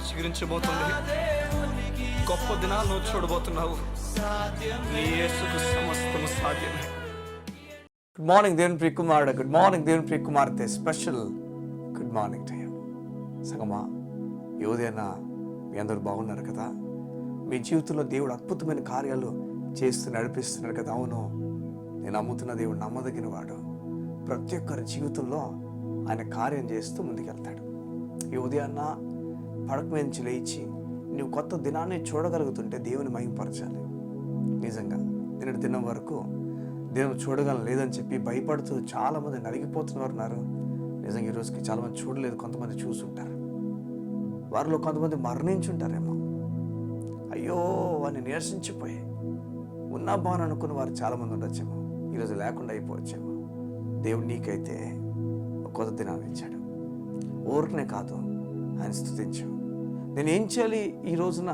చిగురించబోతుంది. గొప్ప దినాలు నువ్వు చూడబోతున్నావు. నీ యేసుకు సమస్తము సాధ్యమే. గుడ్ మార్నింగ్ దేవుని ప్రియ కుమారుడు, గుడ్ మార్నింగ్ దేవుని ప్రియ కుమార్తె, special good morning to you. సంగమా, ఈ ఉదయాన మీ అందరూ బాగున్నారు కదా? మీ జీవితంలో దేవుడు అద్భుతమైన కార్యాలు చేస్తూ నడిపిస్తున్నాడు కదా? అవును, నేను నమ్ముతున్న దేవుడు నమ్మదగిన వాడు. ప్రతి ఒక్కరి జీవితంలో ఆయన కార్యం చేస్తూ ముందుకెళ్తాడు. ఈ ఉదయాన్న పడక మీద నుంచి లేచి నువ్వు కొత్త దినాన్ని చూడగలుగుతుంటే దేవుని మహిమపరచాలి. నిజంగా నిన్నటి దినం వరకు దేవుని చూడగలం లేదని చెప్పి భయపడుతూ చాలామంది నలిగిపోతున్నవారు ఉన్నారు. నిజంగా ఈరోజుకి చాలామంది చూడలేదు, కొంతమంది చూసుంటారు. వారిలో కొంతమంది మరణించుంటారేమో. అయ్యో వారిని నిరసించిపోయి ఉన్నా బాను అనుకున్న వారు చాలామంది ఉండొచ్చేమో. ఈరోజు లేకుండా అయిపోవచ్చేమో. దేవుడు నీకైతే ఒక కొత్త దినాన్ని ఇచ్చాడు. ఊరికనే కాదు, ఆయన స్తుతించు. నేను ఏం చేయాలి ఈ రోజున?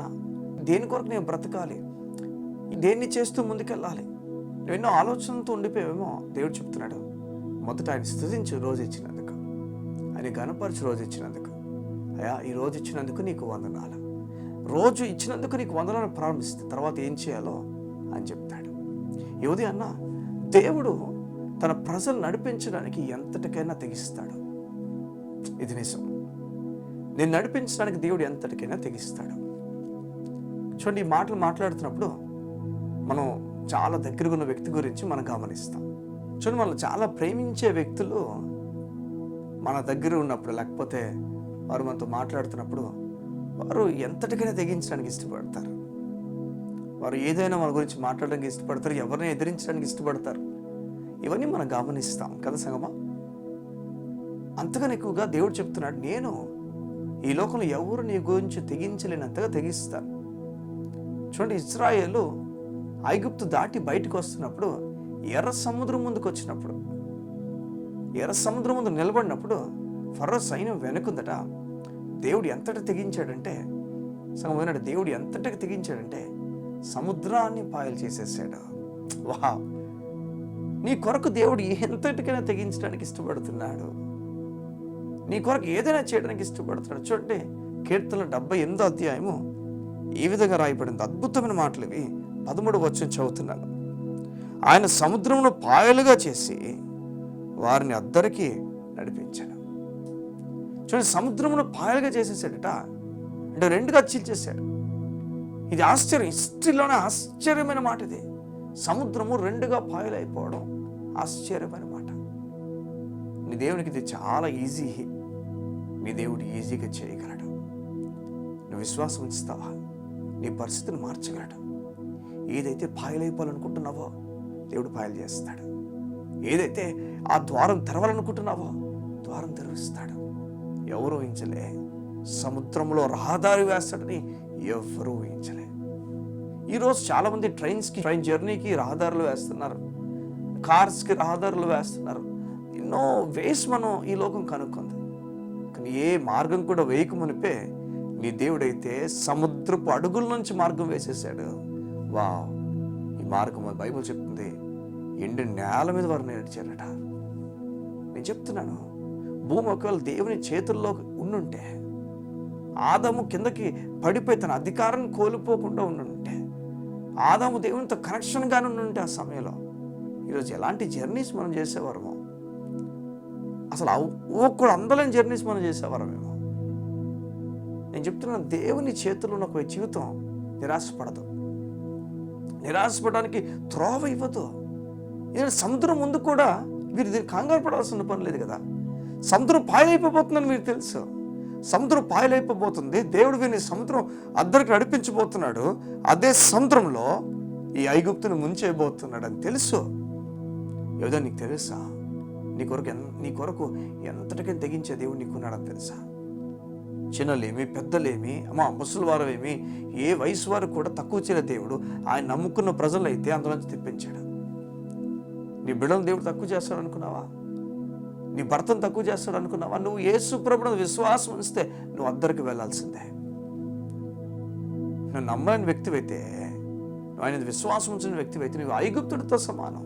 దేని కొరకు నేను బ్రతకాలి? దేన్ని చేస్తూ ముందుకెళ్ళాలి? నువ్వు ఎన్నో ఆలోచనలతో ఉండిపోయావేమో. దేవుడు చెప్తున్నాడు, మొదట ఆయన స్తుతించు రోజు ఇచ్చినందుకు, ఆయన గణపరచు రోజు ఇచ్చినందుకు. అయ్యా, ఈ రోజు ఇచ్చినందుకు నీకు వందనాలు. రోజు ఇచ్చినందుకు నీకు వందనాలు ప్రారంభిస్తే తర్వాత ఏం చేయాలో అని చెప్తాడు. యోధి అన్న, దేవుడు తన ప్రజలు నడిపించడానికి ఎంతటికైనా తెగిస్తాడు. ఇది నిజం. నేను నడిపించడానికి దేవుడు ఎంతటికైనా తెగిస్తాడు. చూడండి, ఈ మాటలు మాట్లాడుతున్నప్పుడు మనం చాలా దగ్గరగా ఉన్న వ్యక్తి గురించి మనం గమనిస్తాం. చూడండి, మనం చాలా ప్రేమించే వ్యక్తులు మన దగ్గర ఉన్నప్పుడు, లేకపోతే వారు మనతో మాట్లాడుతున్నప్పుడు వారు ఎంతటికైనా తెగించడానికి ఇష్టపడతారు. వారు ఏదైనా మన గురించి మాట్లాడడానికి ఇష్టపడతారు, ఎవరిని ఎదిరించడానికి ఇష్టపడతారు. ఇవన్నీ మనం గమనిస్తాం కదా సంగమా? అంతగానే ఎక్కువగా దేవుడు చెప్తున్నాడు, నేను ఈ లోకంలో ఎవరు నీ గురించి తెగించలేనంతగా తెగిస్తాను. చూడండి, ఇశ్రాయేలు ఐగుప్తు దాటి బయటకు వస్తున్నప్పుడు, ఎర్ర సముద్రం ముందుకు వచ్చినప్పుడు, ఎర్ర సముద్రం ముందు నిలబడినప్పుడు ఫరో సైన్యం వెనుకుందట. దేవుడు ఎంతటి తెగించాడంటే, సగమైనాడు, దేవుడు ఎంతటికి తెగించాడంటే సముద్రాన్ని పాయలు చేసేసాడు. వా, నీ కొరకు దేవుడు ఎంతటికైనా తెగించడానికి ఇష్టపడుతున్నాడు. నీ కొరకు ఏదైనా చేయడానికి ఇష్టపడుతున్నాడు. చూడండి, కీర్తనల 78వ అధ్యాయము ఈ విధంగా రాయబడింది. అద్భుతమైన మాటలు ఇవి. 13వ వచనం చదువుతున్నాను. ఆయన సముద్రమును పాయలుగా చేసి వారిని అద్దరికి నడిపించాడు. చూడండి, సముద్రమును పాయలుగా చేసేసాడట. అంటే రెండుగా చీల్చేశాడు. ఇది ఆశ్చర్యం, హిస్టరీలోనే ఆశ్చర్యమైన మాట ఇది. సముద్రము రెండుగా పాయలైపోవడం ఆశ్చర్యమైన మాట. నీ దేవునికి ఇది చాలా ఈజీ. నీ దేవుడు ఈజీగా చేయగలడు. నువ్వు విశ్వాసం ఉంచుతావా? నీ పరిస్థితిని మార్చగలడు. ఏదైతే పాయలైపోవాలనుకుంటున్నావో దేవుడు పాయలు చేస్తాడు. ఏదైతే ఆ ద్వారం తెరవాలనుకుంటున్నావో ద్వారం తెరుస్తాడు. ఎవరు ఊహించలే. సముద్రంలో రహదారి వేస్తాడని ఎవరు ఊహించలే. ఈరోజు చాలామంది ట్రైన్ జర్నీకి రహదారులు వేస్తున్నారు, కార్స్కి రహదారులు వేస్తున్నారు. ఎన్నో వేస్ మనం ఈ లోకం కనుక్కుంది. కానీ ఏ మార్గం కూడా వేయకమునిపే నీ దేవుడైతే సముద్రపు అడుగుల నుంచి మార్గం వేసేసాడు. వా, ఈ మార్గం బైబిల్ చెప్తుంది ఎండిన నేల మీద వారు నడిచారట. నేను చెప్తున్నాను, భూమి ఒకవేళ దేవుని చేతుల్లో ఉండుంటే, ఆదాము కిందకి పడిపోయి తన అధికారాన్ని కోల్పోకుండా ఉండుంటే, ఆదాము దేవునితో కనెక్షన్గానే ఉండుంటే, ఆ సమయంలో ఈరోజు ఎలాంటి జర్నీస్ మనం చేసేవారమో, అసలు కూడా అందలేని జర్నీస్ మనం చేసేవారమేమో. నేను చెప్తున్నాను, దేవుని చేతుల్లో ఉన్న ఒక జీవితం నిరాశపడదు, నిరాశపడడానికి త్రోవ ఇవ్వదు. ఎందుకంటే సముద్రం ముందు కూడా వీరు దీన్ని కంగారు పడాల్సిన పని లేదు కదా. సముద్రం పాయలైపోతుందని మీరు తెలుసు. సముద్రం పాయలైపోతుంది. దేవుడు వీరిని సముద్రం అద్దరికి నడిపించబోతున్నాడు. అదే సముద్రంలో ఈ ఐగుప్తుని ముంచేయబోతున్నాడు అని తెలుసు. ఏదో నీకు తెలుసా? నీ కొరకు ఎంతటికైనా తెగించే దేవుడు నీకున్నాడని తెలుసా? చిన్నలేమి పెద్దలేమి, ముసలి వారమేమి, ఏ వయసు వారు కూడా తక్కువ చేయలే దేవుడు. ఆయన నమ్ముకున్న ప్రజలైతే అందులోంచి తెప్పించాడు. నీ బిడ్డలను దేవుడు తక్కువ చేస్తాడు అనుకున్నావా? నీ భర్తను తక్కువ చేస్తాడు అనుకున్నావా? నువ్వు యేసు ప్రభువును విశ్వాసం ఉంచితే నువ్వు అద్దరికి వెళ్ళాల్సిందే. నువ్వు నమ్మలేని వ్యక్తివైతే, నువ్వు ఆయన విశ్వాసం ఉంచిన వ్యక్తివైతే నువ్వు ఐగుప్తుడితో సమానం.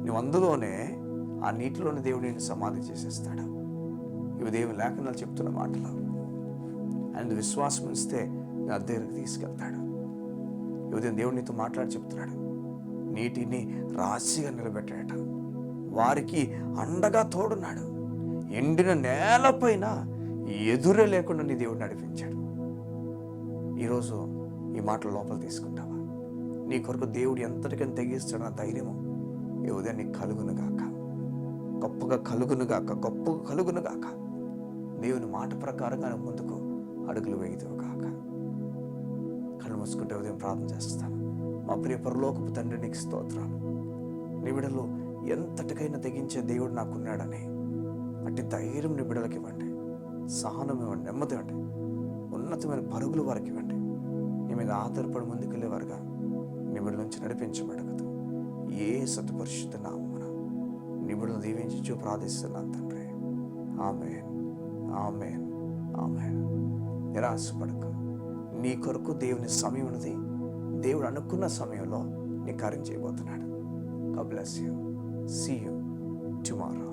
నువ్వు అందులోనే ఆ నీటిలోని దేవుడు నిన్ను సమాధి చేసేస్తాడు. ఇవి దేవుని లేఖనాలు చెప్తున్న మాటలు. ఆయన విశ్వాసం ఇస్తే నా దగ్గరికి తీసుకెళ్తాడు. ఉదయం దేవుడు నీతో మాట్లాడి చెప్తున్నాడు, నీటిని రాశిగా నిలబెట్టాడట, వారికి అండగా తోడున్నాడు, ఎండిన నేలపైన ఎదురే లేకుండా నీ దేవుడు నడిపించాడు. ఈరోజు ఈ మాటలు లోపల తీసుకుంటావా? నీ కొరకు దేవుడు ఎంతటికని తెగిస్తాడన్న ధైర్యము ఈ ఉదయం నీకు కలుగునుగాక, గొప్పగా కలుగునుగాక, గొప్పగా కలుగునుగాక. దేవుని మాట ప్రకారంగా ముందుకు అడుగులు వేయుదువుగాక. కళ్ళు మూసుకుంటే ఉదయం ప్రార్థన చేస్తాను. మా ప్రియ పరలోకపు తండ్రి, నీకు స్తోత్రాలు. నీ బిడ్డలు ఎంతటికైనా తెగించే దేవుడు నాకున్నాడని అట్టి ధైర్యం నీ బిడ్డలకి ఇవ్వండి, సహనం ఇవ్వండి, నెమ్మది ఇవ్వండి, ఉన్నతమైన పరుగులు వారికి ఇవ్వండి. నీ మీద ఆధారపడి ముందుకెళ్ళేవారుగా నీ బిడ్డల నుంచి నడిపించబడగదు. ఏ సత్ పరిశుద్ధ నామమున నీ బిడ్డలు దీవించి ప్రార్థిస్తున్నాను తండ్రి. ఆమేన్, ఆమేన్, ఆమేన్. నిరాశపడక, నీ కొరకు దేవుని సమయం ఉన్నది. దేవుడు అనుకున్న సమయంలో నీ కార్యం చేయబోతున్నాడు. God bless you. See you tomorrow.